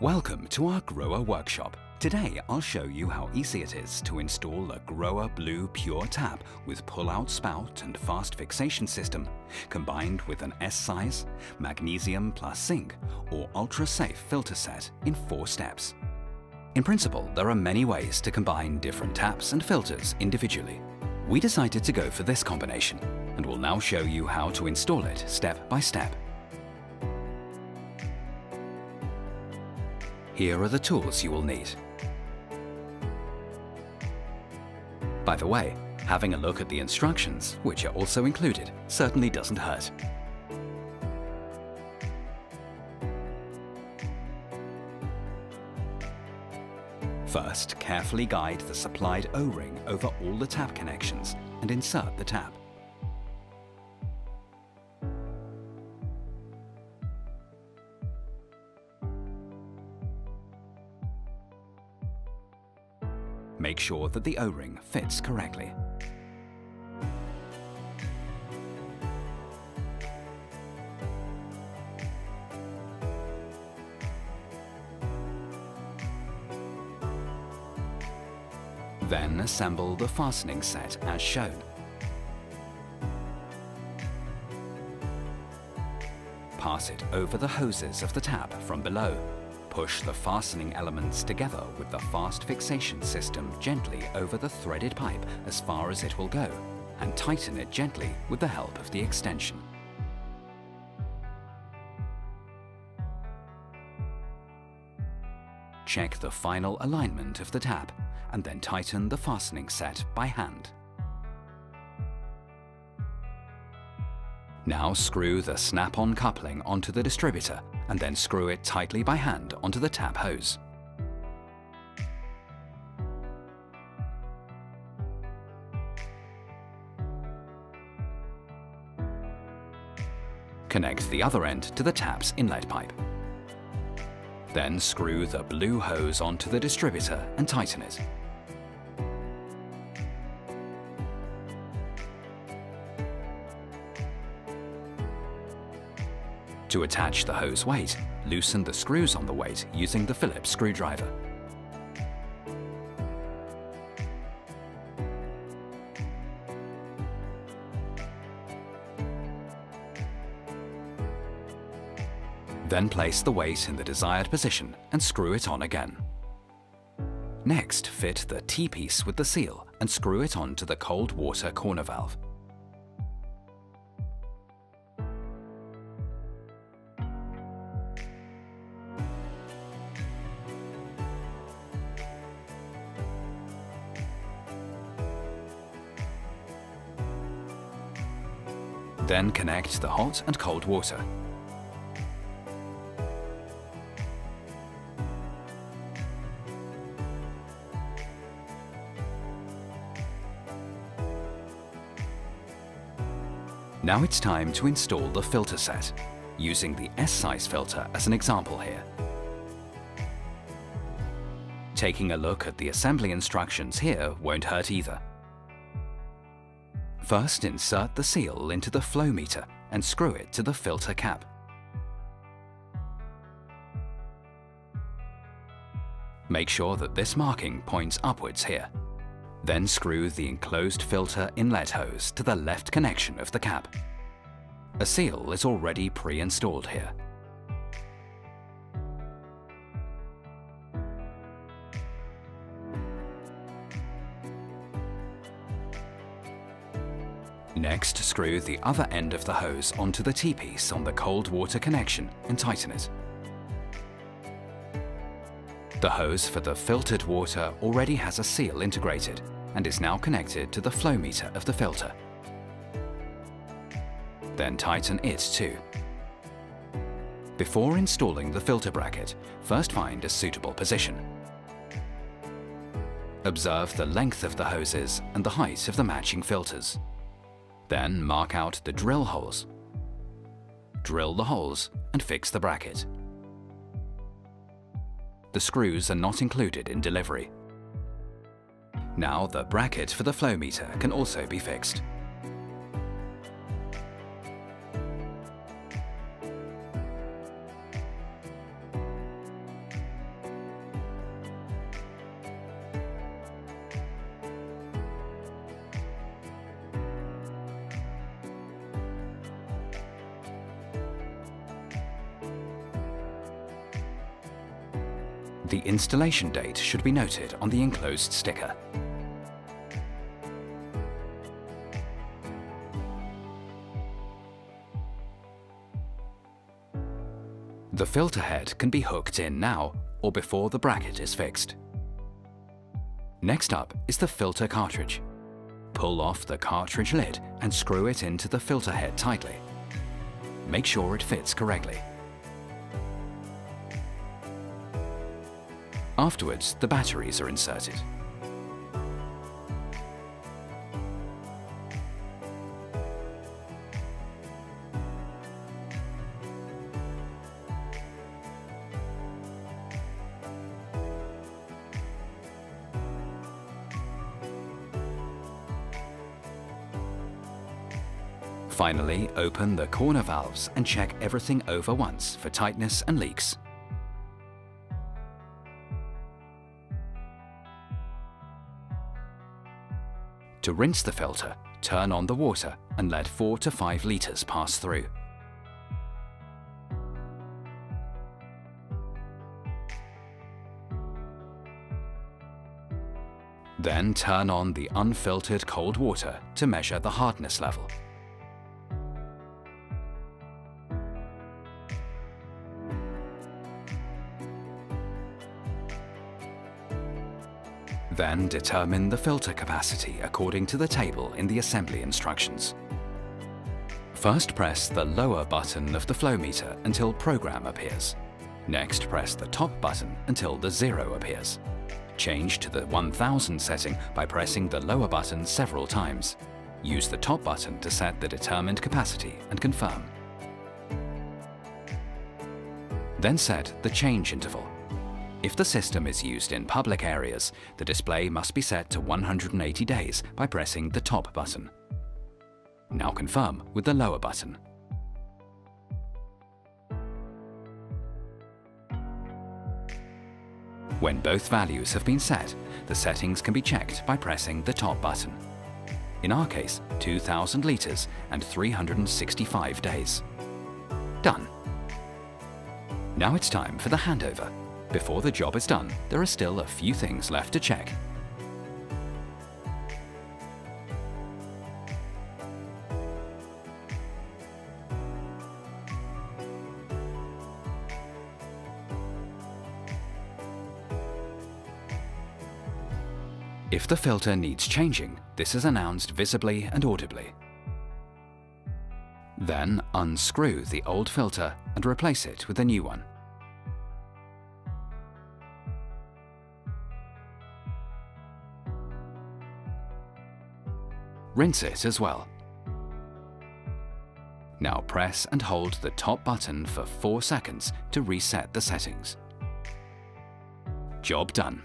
Welcome to our Grower workshop. Today I'll show you how easy it is to install a Grower Blue Pure tap with pull-out spout and fast fixation system, combined with an S-size, magnesium plus zinc, or ultra-safe filter set in 4 steps. In principle, there are many ways to combine different taps and filters individually. We decided to go for this combination, and will now show you how to install it step by step. Here are the tools you will need. By the way, having a look at the instructions, which are also included, certainly doesn't hurt. First, carefully guide the supplied O-ring over all the tap connections and insert the tap. Make sure that the O-ring fits correctly. Then assemble the fastening set as shown. Pass it over the hoses of the tap from below. Push the fastening elements together with the fast fixation system gently over the threaded pipe as far as it will go, and tighten it gently with the help of the extension. Check the final alignment of the tap, and then tighten the fastening set by hand. Now screw the snap-on coupling onto the distributor and then screw it tightly by hand onto the tap hose. Connect the other end to the tap's inlet pipe. Then screw the blue hose onto the distributor and tighten it. To attach the hose weight, loosen the screws on the weight using the Phillips screwdriver. Then place the weight in the desired position and screw it on again. Next, fit the T-piece with the seal and screw it onto the cold water corner valve. Then connect the hot and cold water. Now it's time to install the filter set, using the S-size filter as an example here. Taking a look at the assembly instructions here won't hurt either. First, insert the seal into the flow meter and screw it to the filter cap. Make sure that this marking points upwards here. Then screw the enclosed filter inlet hose to the left connection of the cap. A seal is already pre-installed here. Next, screw the other end of the hose onto the T-piece on the cold water connection and tighten it. The hose for the filtered water already has a seal integrated and is now connected to the flow meter of the filter. Then tighten it too. Before installing the filter bracket, first find a suitable position. Observe the length of the hoses and the height of the matching filters. Then mark out the drill holes. Drill the holes and fix the bracket. The screws are not included in delivery. Now the bracket for the flow meter can also be fixed. The installation date should be noted on the enclosed sticker. The filter head can be hooked in now or before the bracket is fixed. Next up is the filter cartridge. Pull off the cartridge lid and screw it into the filter head tightly. Make sure it fits correctly. Afterwards, the batteries are inserted. Finally, open the corner valves and check everything over once for tightness and leaks. To rinse the filter, turn on the water and let 4 to 5 litres pass through. Then turn on the unfiltered cold water to measure the hardness level. Then determine the filter capacity according to the table in the assembly instructions. First press the lower button of the flow meter until program appears. Next press the top button until the 0 appears. Change to the 1000 setting by pressing the lower button several times. Use the top button to set the determined capacity and confirm. Then set the change interval. If the system is used in public areas, the display must be set to 180 days by pressing the top button. Now confirm with the lower button. When both values have been set, the settings can be checked by pressing the top button. In our case, 2000 litres and 365 days. Done. Now it's time for the handover. Before the job is done, there are still a few things left to check. If the filter needs changing, this is announced visibly and audibly. Then unscrew the old filter and replace it with a new one. Rinse it as well. Now press and hold the top button for 4 seconds to reset the settings. Job done.